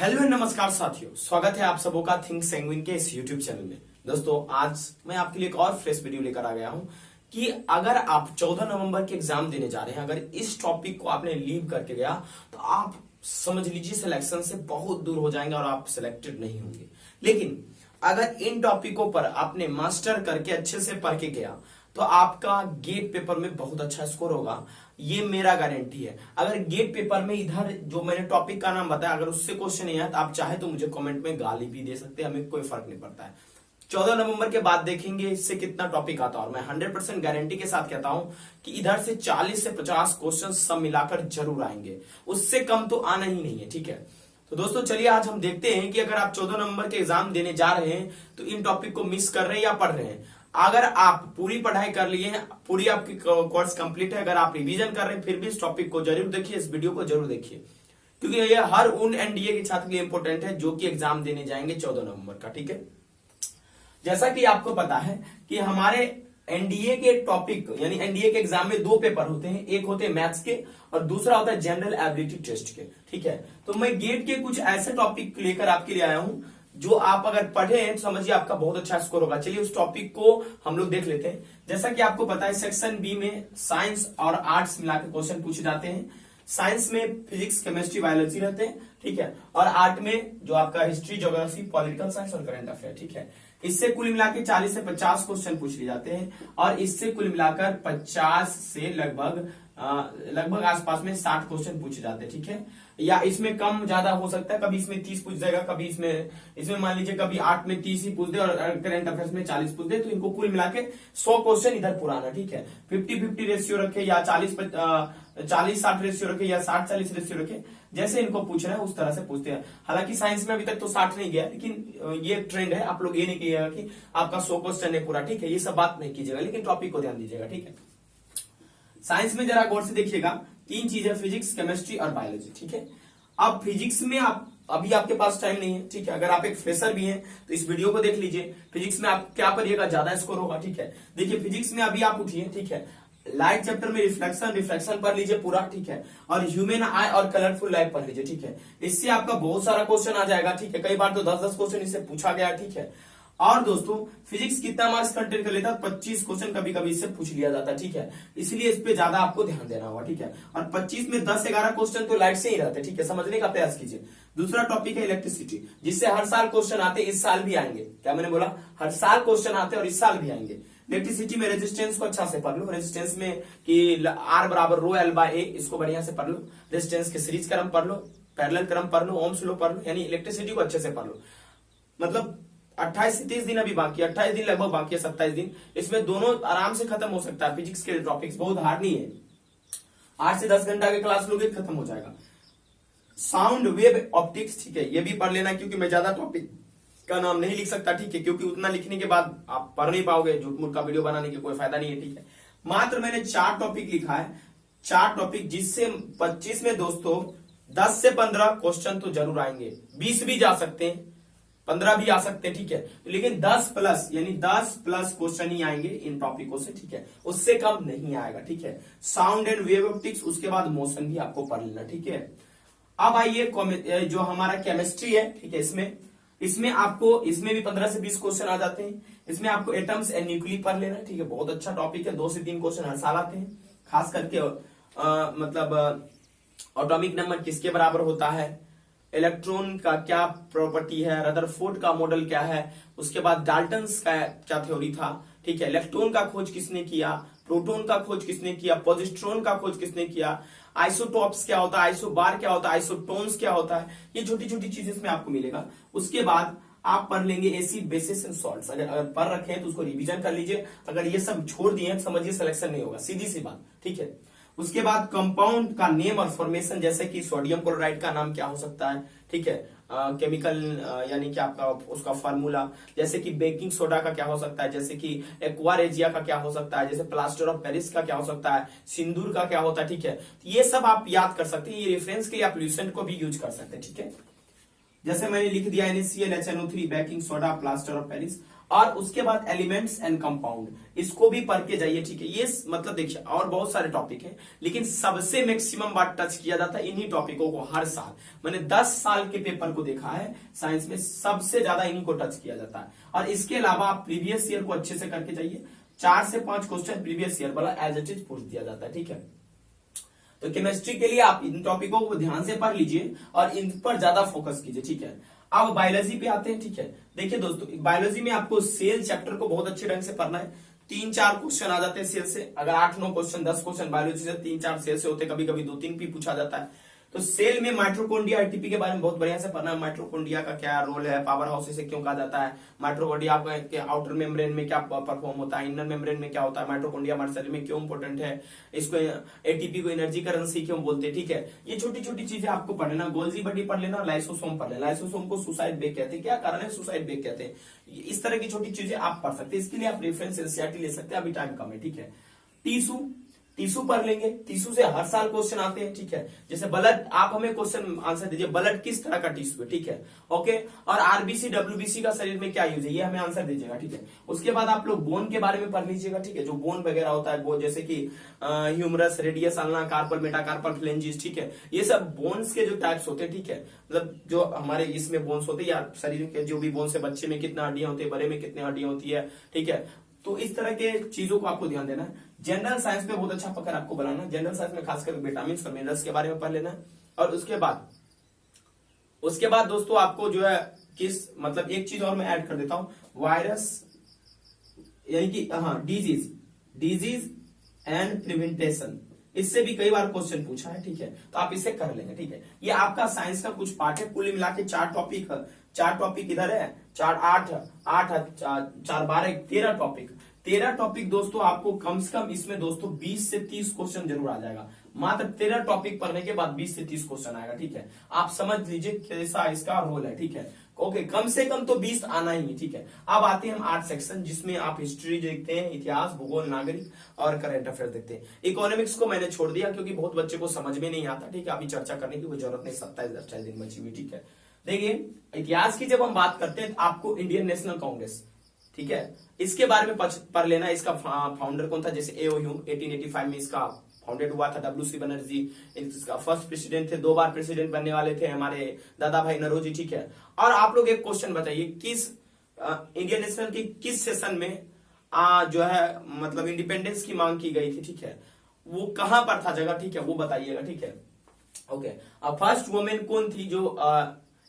Hello नमस्कार साथियों, स्वागत है आप सबों का थिंक सेंगविन के इस यूट्यूब चैनल में। दोस्तों, आज मैं आपके लिए एक और फ्रेश वीडियो लेकर आ गया हूं कि अगर आप 14 नवंबर के एग्जाम देने जा रहे हैं, अगर इस टॉपिक को आपने लीव करके गया तो आप समझ लीजिए सिलेक्शन से बहुत दूर हो जाएंगे और आप सिलेक्टेड नहीं होंगे। लेकिन अगर इन टॉपिकों पर आपने मास्टर करके अच्छे से पढ़ के गया तो आपका गेट पेपर में बहुत अच्छा स्कोर होगा, ये मेरा गारंटी है। अगर गेट पेपर में इधर जो मैंने टॉपिक का नाम बताया अगर उससे क्वेश्चन नहीं आया तो आप चाहे तो मुझे कमेंट में गाली भी दे सकते हैं, हमें कोई फर्क नहीं पड़ता है। 14 नवंबर के बाद देखेंगे इससे कितना टॉपिक आता है और मैं 100% गारंटी के साथ कहता हूं कि इधर से 40 से 50 क्वेश्चन सब मिलाकर जरूर आएंगे, उससे कम तो आना ही नहीं है। ठीक है, तो दोस्तों चलिए आज हम देखते हैं कि अगर आप 14 नवंबर के एग्जाम देने जा रहे हैं तो इन टॉपिक को मिस कर रहे हैं या पढ़ रहे हैं। अगर आप पूरी पढ़ाई कर लिए हैं, पूरी आपकी कोर्स कंप्लीट है, अगर आप रिवीजन कर रहे हैं फिर भी इस टॉपिक को जरूर देखिए, इस वीडियो को जरूर देखिए, क्योंकि ये हर उन एनडीए के छात्र के लिए इंपॉर्टेंट है जो कि एग्जाम देने जाएंगे 14 नवंबर का। ठीक है, जैसा कि आपको पता है कि हमारे एनडीए के टॉपिक यानी एनडीए के एग्जाम में दो पेपर होते हैं, एक होते हैं मैथ्स के और दूसरा होता है जनरल एबिलिटी टेस्ट के। ठीक है, तो मैं गेट के कुछ ऐसे टॉपिक लेकर आपके लिए आया हूं जो आप अगर पढ़े हैं तो समझिए आपका बहुत अच्छा स्कोर होगा। चलिए उस टॉपिक को हम लोग देख लेते हैं। जैसा कि आपको पता है सेक्शन बी में साइंस और आर्ट्स मिलाकर क्वेश्चन पूछे जाते हैं। साइंस में फिजिक्स, केमिस्ट्री, बायोलॉजी रहते हैं। ठीक है, और आर्ट में जो आपका हिस्ट्री, ज्योग्राफी, पॉलिटिकल साइंस और करंट अफेयर। ठीक है, इससे कुल मिलाकर 40 से 50 क्वेश्चन पूछ लिए जाते हैं और इससे कुल मिलाकर 50 से लगभग आसपास में 60 क्वेश्चन पूछे जाते हैं। ठीक है, या इसमें कम ज्यादा हो सकता है, कभी इसमें 30 पूछ जाएगा, कभी इसमें मान लीजिए कभी 8 में 30 ही पूछ दे और करंट अफेयर्स में 40 पूछ दे, तो इनको कुल मिला के 100 क्वेश्चन इधर पुराना। ठीक है, 50-50 रेशियो रखे या 40-60 रेशियो रखे या 60-40 रेशियो रखे, जैसे इनको पूछना है उस तरह से पूछते हैं। हालांकि साइंस में अभी तक तो 60 नहीं गया, लेकिन ये ट्रेंड है। आप लोग ये नहीं कहिएगा कि आपका 100 क्वेश्चन है पूरा। ठीक है, ये सब बात नहीं कीजिएगा, लेकिन टॉपिक को ध्यान दीजिएगा। ठीक है, साइंस में जरा गौर से देखिएगा, 3 चीजें फिजिक्स, केमिस्ट्री और बायोलॉजी। ठीक है, अब फिजिक्स में आप अभी आपके पास टाइम नहीं है। ठीक है, अगर आप एक फ्रेशर भी हैं तो इस वीडियो को देख लीजिए। फिजिक्स में आप क्या करिएगा, ज्यादा स्कोर होगा। ठीक है, देखिए फिजिक्स में अभी आप उठिए। ठीक है, लाइट चैप्टर में रिफ्लेक्शन पढ़ लीजिए पूरा। ठीक है, और ह्यूमन आई और कलरफुल लाइट पढ़ लीजिए। ठीक है, इससे आपका बहुत सारा क्वेश्चन आ जाएगा। ठीक है, कई बार तो 10-10 क्वेश्चन इससे पूछा गया। ठीक है, और दोस्तों फिजिक्स कितना मार्क्स कंटेन कर लेता है, 25 क्वेश्चन कभी कभी इससे पूछ लिया जाता है। ठीक है, इसलिए इस पे ज्यादा आपको ध्यान देना होगा। ठीक है, और 25 में 10-11 क्वेश्चन तो लाइट से ही रहते हैं। ठीक है, समझने का प्रयास कीजिए। दूसरा टॉपिक है इलेक्ट्रिसिटी, जिससे हर साल क्वेश्चन आते, इस साल भी आएंगे। क्या मैंने बोला, हर साल क्वेश्चन आते और इस साल भी आएंगे। इलेक्ट्रिसिटी में रेजिस्टेंस को अच्छा से पढ़ लो। रेजिस्टेंस में कि R बराबर रो L बाय A, इसको बढ़िया से पढ़ लो। रेजिस्टेंस के सीरीज क्रम पढ़ लो, पैरेलल क्रम पढ़ लो, ओम्स लॉ पढ़ लो, यानी इलेक्ट्रिसिटी को अच्छे से पढ़ लो। मतलब 28 से 30 दिन अभी बाकी है, 28 दिन लगभग बाकी है, 27 दिन। इसमें दोनों आराम से खत्म हो सकता है। फिजिक्स के टॉपिक्स बहुत हार्ड नहीं है, 8 से 10 घंटा के क्लास लोगे खत्म हो जाएगा। साउंड वेव ऑप्टिक्स, ठीक है, ये भी पढ़ लेना, क्योंकि मैं ज्यादा टॉपिक का नाम नहीं लिख सकता। ठीक है, क्योंकि उतना लिखने के बाद आप पढ़ नहीं पाओगे, झूठ मूठ का वीडियो बनाने की कोई फायदा नहीं है। ठीक है, मात्र मैंने 4 टॉपिक लिखा है, 4 टॉपिक, जिससे 25 में दोस्तों 10 से 15 क्वेश्चन तो जरूर आएंगे। 20 भी जा सकते हैं, 15 भी आ सकते हैं। ठीक है, लेकिन 10 प्लस यानी 10 प्लस क्वेश्चन ही आएंगे इन टॉपिकों से। ठीक है, उससे कम नहीं आएगा। ठीक है, साउंड एंड वेव ऑप्टिक्स, उसके बाद मोशन भी आपको पढ़ लेना। ठीक है, अब आइए जो हमारा केमिस्ट्री है। ठीक है, इसमें आपको इसमें भी 15 से 20 क्वेश्चन आ जाते हैं। इसमें आपको एटम्स एंड न्यूक्ली पढ़ लेना। ठीक है, बहुत अच्छा टॉपिक है, 2 से 3 क्वेश्चन हर साल आते हैं। खास करके मतलब एटॉमिक नंबर किसके बराबर होता है, इलेक्ट्रॉन का क्या प्रॉपर्टी है, रदरफोर्ड का मॉडल क्या है, उसके बाद डाल्टन्स का क्या थ्योरी था। ठीक है, इलेक्ट्रॉन का खोज किसने किया, प्रोटॉन का खोज किसने किया, पॉजिट्रॉन का खोज किसने किया, आइसोटॉप्स क्या होता है, आइसोबार क्या होता है, आइसोटोन्स क्या होता है, ये छोटी छोटी चीजें इसमें आपको मिलेगा। उसके बाद आप पढ़ लेंगे एसिड, बेसिस एंड सॉल्ट्स। अगर पढ़ रखे हैं तो उसको रिवीजन कर लीजिए। अगर ये सब छोड़ दिए तो समझिए सिलेक्शन नहीं होगा, सीधी सी बात। ठीक है, उसके बाद कंपाउंड का नेम और फॉर्मेशन, जैसे कि सोडियम क्लोराइड का नाम क्या हो सकता है। ठीक है, केमिकल यानी कि आपका उसका फार्मूला, जैसे कि बेकिंग सोडा का क्या हो सकता है, जैसे कि एक्वा रेजिया का क्या हो सकता है, जैसे प्लास्टर ऑफ पेरिस का क्या हो सकता है, सिंदूर का क्या होता है। ठीक है, ये सब आप याद कर सकते हैं, ये रेफरेंस के लिए आप ल्यूसेंट को भी यूज कर सकते हैं। ठीक है, जैसे मैंने लिख दिया NaCl HNO3, baking soda, plaster of Paris. और उसके बाद एलिमेंट्स एंड कंपाउंड, इसको भी पढ़ के जाइए, ठीक है। ये मतलब देखिए और बहुत सारे टॉपिक हैं, लेकिन सबसे मैक्सिमम बात टच किया जाता है इन्हीं टॉपिकों को हर साल। मैंने 10 साल के पेपर को देखा है साइंस में, सबसे ज्यादा इन्हीं को टच किया जाता है। और इसके अलावा आप प्रीवियस ईयर को अच्छे से करके जाइए, 4 से 5 क्वेश्चन प्रीवियस ईयर वाला एज इट इज पूछ दिया जाता है, ठीक है। तो केमिस्ट्री के लिए आप इन टॉपिकों को ध्यान से पढ़ लीजिए और इन पर ज्यादा फोकस कीजिए, ठीक है। अब बायोलॉजी पे आते हैं, ठीक है। देखिए दोस्तों, बायोलॉजी में आपको सेल चैप्टर को बहुत अच्छे ढंग से पढ़ना है। 3-4 क्वेश्चन आ जाते हैं सेल से, अगर 8-9 क्वेश्चन 10 क्वेश्चन बायोलॉजी से 3-4 सेल से होते, कभी कभी 2-3 भी पूछा जाता है। तो सेल में माइटोकॉन्ड्रिया एटीपी के बारे में बहुत बढ़िया से पढ़ना है। माइटोकॉन्ड्रिया का क्या रोल है, पावर हाउस इसे क्यों कहा जाता है, माइटोकॉन्ड्रिया के आउटर मेम्ब्रेन में क्या परफॉर्म होता है, इनर मेम्ब्रेन में क्या होता है, माइटोकॉन्ड्रिया हमारे शरीर में क्यों इंपॉर्टेंट है, इसको एटीपी को एनर्जी करेंसी क्यों बोलते हैं, ठीक है। ये छोटी छोटी चीजें आपको पढ़ना, गोल्जी बॉडी पढ़ लेना, लाइसोसोम पढ़ लेना। लाइसोसोम को सुसाइड बेक कहते हैं, क्या कारण है सुसाइड बेक कहते हैं, इस तरह की छोटी चीजें आप पढ़ सकते हैं। इसके लिए आप रेफरेंस एनसीईआरटी ले सकते हैं, अभी टाइम कम है, ठीक है। टीसू पढ़ लेंगे, टीसू से हर साल क्वेश्चन आते हैं, ठीक है। जैसे ब्लड, आप हमें क्वेश्चन आंसर दीजिए, ब्लड किस तरह का टिश्यू है, ठीक है, ओके। और आरबीसी डब्ल्यूबीसी का शरीर में क्या यूज है, ये हमें आंसर दीजिएगा, ठीक है। उसके बाद आप लोग बोन के बारे में पढ़ लीजिएगा, ठीक है, जो बोन वगैरह होता है, वो जैसे कि humerus, radius, ulna, carpal, metacarpal, phalanges, ठीक है। ये सब बोन्स के जो टाइप्स होते हैं, ठीक है, मतलब जो हमारे इसमें बोन्स होते हैं या शरीर के जो भी बोन्स है, बच्चे में कितना हड्डियां होती है, बड़े में कितनी हड्डियां होती है, ठीक है। तो इस तरह के चीजों को आपको ध्यान देना है। जनरल साइंस पे बहुत अच्छा पकड़ आपको बनाना है। जनरल साइंस में खासकर विटामिन और मिनरल्स के बारे में पढ़ लेना है। और उसके बाद दोस्तों आपको जो है किस मतलब एक चीज और मैं ऐड कर देता हूं, वायरस यानी कि हाँ डिजीज एंड प्रिवेंटेशन, इससे भी कई बार क्वेश्चन पूछा है, ठीक है। तो आप इसे कर लेंगे, ठीक है। ये आपका साइंस का कुछ पार्ट है, कुल मिला के 4 टॉपिक इधर है, 4 8 4 12 13 टॉपिक। 13 टॉपिक दोस्तों आपको कम से कम इसमें दोस्तों 20 से 30 क्वेश्चन जरूर आ जाएगा। मात्र 13 टॉपिक पढ़ने के बाद 20 से 30 क्वेश्चन आएगा, ठीक है। आप समझ लीजिए कैसा इसका रोल है, ठीक है। ओके, कम से कम तो 20 आना ही है, ठीक है। अब आते हैं हम 8 सेक्शन, जिसमें आप हिस्ट्री देखते हैं, इतिहास, भूगोल, नागरिक और करंट अफेयर देखते हैं। इकोनॉमिक्स को मैंने छोड़ दिया क्योंकि बहुत बच्चे को समझ में नहीं आता, ठीक है। अभी चर्चा करने की कोई जरूरत नहीं, 27-28 दिन बची हुई, ठीक है। देखिए इतिहास की जब हम बात करते हैं तो आपको इंडियन नेशनल कांग्रेस, ठीक है, इसके बारे में पढ़ लेना। इसका फाउंडर कौन था, जैसे एओ ह्यूम 1885 में इसका फाउंडेड हुआ था। डब्ल्यू.सी. बनर्जी इसका फर्स्ट प्रेसिडेंट थे, 2 बार प्रेसिडेंट बनने वाले थे हमारे दादा भाई नरोजी, ठीक है। और आप लोग एक क्वेश्चन बताइए, किस इंडियन नेशनल की किस सेशन में जो है मतलब इंडिपेंडेंस की मांग की गई थी, ठीक है, वो कहां पर था जगह, ठीक है, वो बताइएगा, ठीक है। ओके, अब फर्स्ट वुमेन कौन थी जो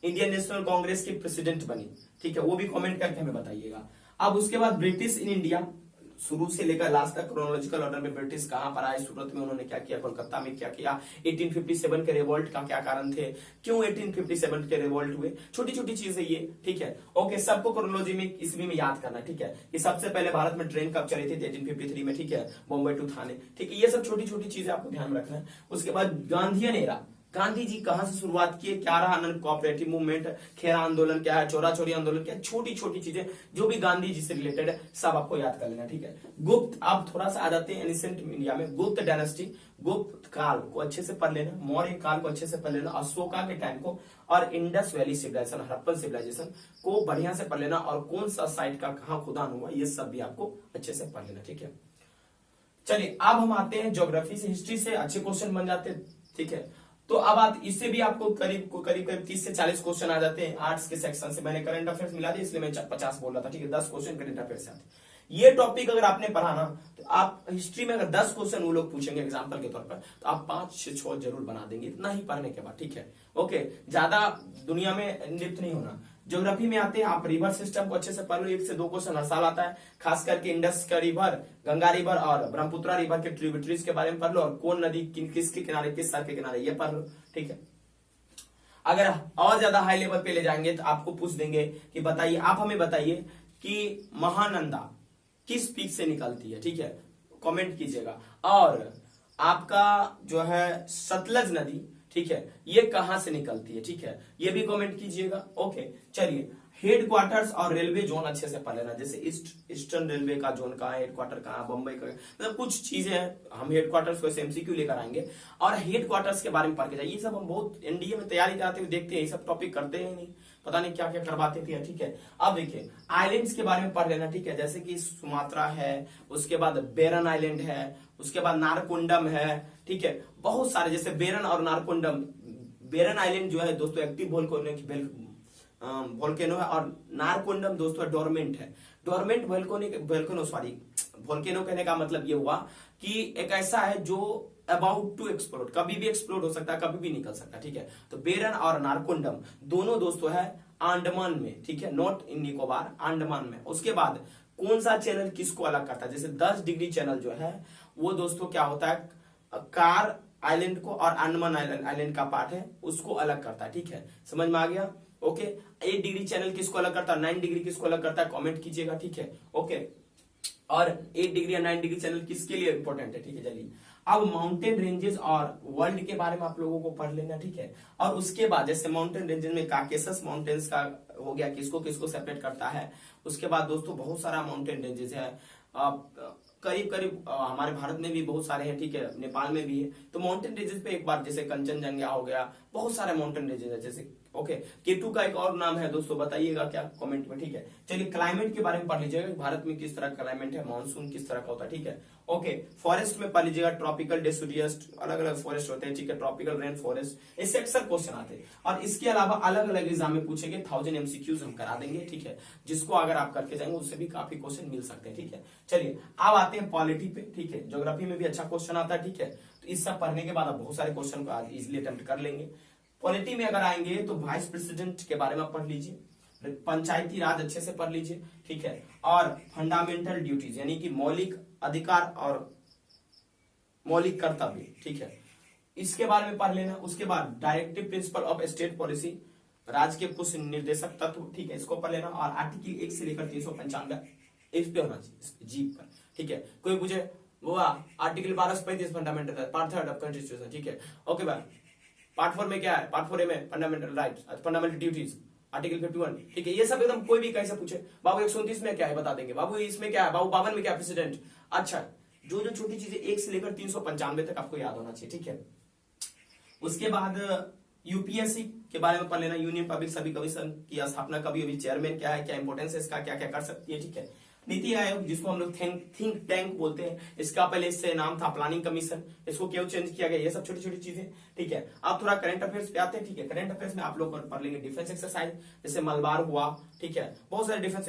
इंडियन नेशनल कांग्रेस की प्रेसिडेंट बनी, ठीक है, वो भी कमेंट करके हमें बताइएगा। अब उसके बाद ब्रिटिश इन इंडिया, शुरू से लेकर लास्ट तक क्रोनोलॉजिकल ऑर्डर में ब्रिटिश कहां पर आए, सूरत में उन्होंने क्या किया, कोलकाता में क्या किया, 1857 के रिवोल्ट का क्या कारण थे, क्यों 1857 के रिवोल्ट हुए, छोटी छोटी चीजें ये, ठीक है। ओके, सबको क्रोनोलॉजी में इसमें में याद करना, ठीक है। कि सबसे पहले भारत में ट्रेन कब चली थी, 1853 में, ठीक है, बॉम्बे टू थाने, ठीक है। ये सब छोटी छोटी चीजें आपको ध्यान में रखना है। उसके बाद गांधीयन एरा, गांधी जी कहां से शुरुआत किए, क्या रहा नॉन कोऑपरेटिव मूवमेंट, खेरा आंदोलन क्या है, चोरा चोरी आंदोलन क्या है, छोटी छोटी चीजें जो भी गांधी जी से रिलेटेड है सब आपको याद कर लेना, ठीक है। गुप्त, अब थोड़ा सा आ जाते हैं एनिसेंट इंडिया में, गुप्त डायनेस्टी, गुप्त काल को अच्छे से पढ़ लेना, मौर्य काल को अच्छे से पढ़ लेना, अशोका के टाइम को, और Indus valley civilisation, Harappan civilisation को बढ़िया से पढ़ लेना, और कौन सा साइट का कहां खुदान हुआ, ये सब भी आपको अच्छे से पढ़ लेना, ठीक है। चलिए अब हम आते हैं ज्योग्राफी से, हिस्ट्री से अच्छे क्वेश्चन बन जाते हैं, ठीक है। तो अब आप इससे भी आपको करीब 30 से 40 क्वेश्चन आ जाते हैं आर्ट्स के सेक्शन से। मैंने करंट अफेयर्स मिला दिया इसलिए मैं 50 बोल रहा था, ठीक है। 10 क्वेश्चन करंट अफेयर्स से आते हैं। ये टॉपिक अगर आपने पढ़ा ना, तो आप हिस्ट्री में अगर 10 क्वेश्चन वो लोग पूछेंगे एग्जाम्पल के तौर पर, तो आप 5 से 6 जरूर बना देंगे, इतना ही पढ़ने के बाद, ठीक है। ओके, ज्यादा दुनिया में लिप्त नहीं होना। ज्योग्राफी में आते हैं, आप रिवर सिस्टम को अच्छे से पढ़ लो, 1 से 2 क्वेश्चन हर साल आता है, खास करके इंडस का रिवर, गंगा रिवर और ब्रह्मपुत्र रिवर के ट्रिब्यूटरीज के बारे में पढ़ लो, और कौन नदी किसके किनारे, किस सर के किनारे, ये पढ़ लो, ठीक है। अगर और ज्यादा हाई लेवल पे ले जाएंगे तो आपको पूछ देंगे कि बताइए, आप हमें बताइए कि महानंदा किस पीक से निकलती है, ठीक है, कमेंट कीजिएगा। और आपका जो है सतलज नदी, ठीक है, ये कहां से निकलती है, ठीक है, ये भी कमेंट कीजिएगा। ओके चलिए, हेडक्वार्टर्स और रेलवे जोन अच्छे से पढ़ लेना, जैसे ईस्टर्न रेलवे का जोन कहाँ है, हेडक्वार्टर कहाँ है, बम्बई का, मतलब कुछ चीजें हैं, हम हेडक्वार्टर्स को एमसीक्यू लेकर आएंगे और हेडक्वार्टर्स के बारे में पढ़ के जाइए। ये सब हम बहुत एनडीए में तैयारी कराते हुए देखते हैं, ये सब टॉपिक करते हैं नहीं, पता नहीं क्या क्या करवाते थे। ठीक है, अब देखिए आइलैंड्स के बारे में पढ़ लेना। ठीक है, जैसे कि सुमात्रा है, उसके बाद बेरन आइलैंड है, उसके बाद नारकोंडम है। ठीक है, बहुत सारे, जैसे बेरन और नारकोंडम। बेरन आइलैंड जो है दोस्तों एक्टिव वोल्केनो है, और नारकोंडम दोस्तों डोरमेंट है। डोरमेंट वोल्केनो वोल्केनो कहने का मतलब ये हुआ कि एक ऐसा है जो अबाउट टू एक्सप्लोड, कभी भी एक्सप्लोड हो सकता है, कभी भी निकल सकता है। ठीक है, तो बेरन और नारकोंडम दोनों दोस्तों है अंडमान में। ठीक है, नॉट इन निकोबार, अंडमान में। उसके बाद कौन सा चैनल किसको अलग करता है, जैसे 10 डिग्री चैनल जो है वो दोस्तों क्या होता है, कार आइलैंड को और अंडमान आइलैंड का पार्ट है उसको अलग करता है। ठीक है, समझ में आ गया। ओके, 8 डिग्री चैनल किसको अलग करता है, 9 डिग्री किसको अलग करता है, कमेंट कीजिएगा। ठीक है, ओके, और 8 डिग्री या 9 डिग्री चैनल किसके लिए इंपॉर्टेंट है। ठीक है, चलिए अब माउंटेन रेंजेस और वर्ल्ड के बारे में आप लोगों को पढ़ लेना। ठीक है, और उसके बाद जैसे माउंटेन रेंजेस में काकेशस माउंटेन्स का हो गया, किसको किसको सेपरेट करता है। उसके बाद दोस्तों बहुत सारा माउंटेन रेंजेस है, करीब करीब हमारे भारत में भी बहुत सारे हैं। ठीक है, नेपाल में भी है। तो माउंटेन रेंजेस पे एक बार, जैसे कंचनजंगा हो गया, बहुत सारे माउंटेन रेंजेस है। जैसे ओके, केटू का एक और नाम है दोस्तों, बताइएगा क्या कमेंट में। ठीक है, चलिए क्लाइमेट के बारे में पढ़ लीजिएगा, भारत में किस तरह का क्लाइमेट है, मानसून किस तरह का होता है। ठीक है, ओके, फॉरेस्ट में पढ़ लीजिएगा, ट्रॉपिकल डेसिडियस, अलग अलग फॉरेस्ट होते हैं। ठीक है, ट्रॉपिकल रेन फॉरेस्ट, इससे अक्सर क्वेश्चन आते हैं। और इसके अलावा अलग अलग एग्जाम में पूछेंगे, 1000 एमसीक्यूज हम करा देंगे। ठीक है, जिसको अगर आप करके जाएंगे उससे भी काफी क्वेश्चन मिल सकते हैं। ठीक है, चलिए अब आते हैं पॉलिटी पे। ठीक है, ज्योग्राफी में भी अच्छा क्वेश्चन आता है। ठीक है, तो इस सब पढ़ने के बाद आप बहुत सारे क्वेश्चन को आज इजिली अटेम्प्ट कर लेंगे। पॉलिटी में अगर आएंगे तो वाइस प्रेसिडेंट के बारे में पढ़ लीजिए, पंचायती राज अच्छे से पढ़ लीजिए। ठीक है, और फंडामेंटल ड्यूटीज यानी कि मौलिक अधिकार और मौलिक कर्तव्य। ठीक है, इसके बारे में पढ़ लेना। उसके बाद directive principle of state policy, राज्य के कुछ निर्देशक तत्व। ठीक है, इसको पढ़ लेना। और आर्टिकल 1 से लेकर 395 इस पे होना चाहिए, जीप पर। ठीक है, कोई पूछे वो आर्टिकल 12 से 35 फंडामेंटल पार्ट 3 ऑफ कॉन्स्टिट्यूशन। ठीक है, ओके बाय। पार्ट 4 में क्या है, पार्ट 4 में fundamental rights, fundamental duties, article 51। ठीक है, ये सब एकदम कोई भी कैसे पूछे, बाबू 129 में क्या है बता देंगे, बाबू इसमें क्या है, बाबू 52 में क्या प्रेसिडेंट। अच्छा, जो जो छोटी चीजें 1 से लेकर 395 तक आपको याद होना चाहिए। ठीक है, उसके बाद यूपीएससी के बारे में पढ़ लेना, यूनियन पब्लिक सर्विस कमीशन की स्थापना कभी अभी, चेयरमैन क्या है, क्या इंपोर्टेंस है इसका, क्या क्या कर सकती है। ठीक है, नीति आयोग जिसको हम लोग थिंक टैंक बोलते हैं, इसका पहले इससे नाम था प्लानिंग कमीशन, इसको क्यों चेंज किया गया, ये सब छोटी छोटी चीजें। ठीक है, अब थोड़ा करंट अफेयर्स पे आते हैं। ठीक है, करंट अफेयर्स में आप लोग पढ़ लेंगे डिफेंस एक्सरसाइज, जैसे मलबार हुआ। ठीक है, बहुत सारे डिफेंस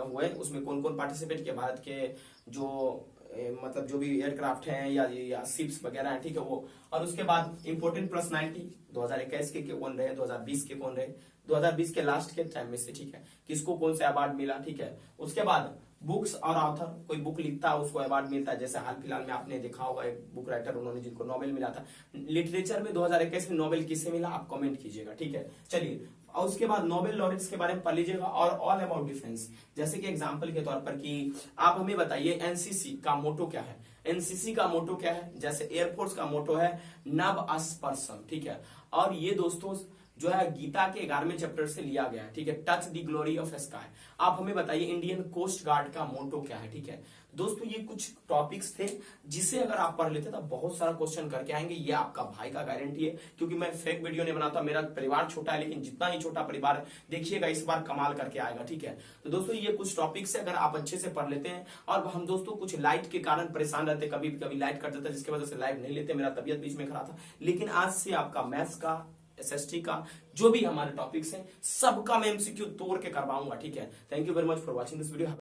हुए, उसमें कौन कौन पार्टिसिपेट किया, भारत के जो मतलब जो भी एयरक्राफ्ट हैं या शिप्स वगैरह हैं। ठीक है, वो। और उसके बाद इंपोर्टेंट पर्सनालिटी 2021 के कौन रहे, 2020 के कौन रहे, 2020 के लास्ट के टाइम में से। ठीक है, किसको कौन सा अवार्ड मिला। ठीक है, उसके बाद बुक्स और ऑथर, कोई बुक लिखता है उसको अवार्ड मिलता है, जैसे हाल फिलहाल में आपने देखा होगा एक बुक राइटर उन्होंने जिनको नोबेल मिला था लिटरेचर में 2021 में, नोबेल किससे मिला आप कमेंट कीजिएगा। ठीक है, चलिए, और उसके बाद नोबेल लॉरेट्स के बारे में पढ़ लीजिएगा। और ऑल अबाउट डिफेंस, जैसे कि एग्जांपल के तौर पर कि आप हमें बताइए एनसीसी का मोटो क्या है, एनसीसी का मोटो क्या है, जैसे एयरफोर्स का मोटो है नव स्पर्शम। ठीक है, और ये दोस्तों जो है गीता के 11वें चैप्टर से लिया गया है। ठीक है, touch the glory of sky. आप हमें बताइए इंडियन कोस्ट गार्ड का मोटो क्या है। ठीक है दोस्तों, ये कुछ टॉपिक्स थे जिसे अगर आप पढ़ लेते तो बहुत सारा क्वेश्चन करके आएंगे, ये आपका भाई का गारंटी है, क्योंकि मैं फेक वीडियो नहीं बनाता, मेरा परिवार छोटा है, लेकिन जितना ही छोटा परिवार है देखिएगा इस बार कमाल करके आएगा। ठीक है, तो दोस्तों ये कुछ टॉपिक्स अगर आप अच्छे से पढ़ लेते हैं, और हम दोस्तों कुछ लाइट के कारण परेशान रहते, कभी कभी लाइट कट जाता है जिसकी वजह से लाइव नहीं लेते, मेरा तबियत बीच में खराब था, लेकिन आज से आपका मैथ्स का, एसएसटी का, जो भी हमारे टॉपिक्स हैं सबका मैं एमसीक्यू तोड़ के करवाऊंगा। ठीक है, thank you very much for watching this video.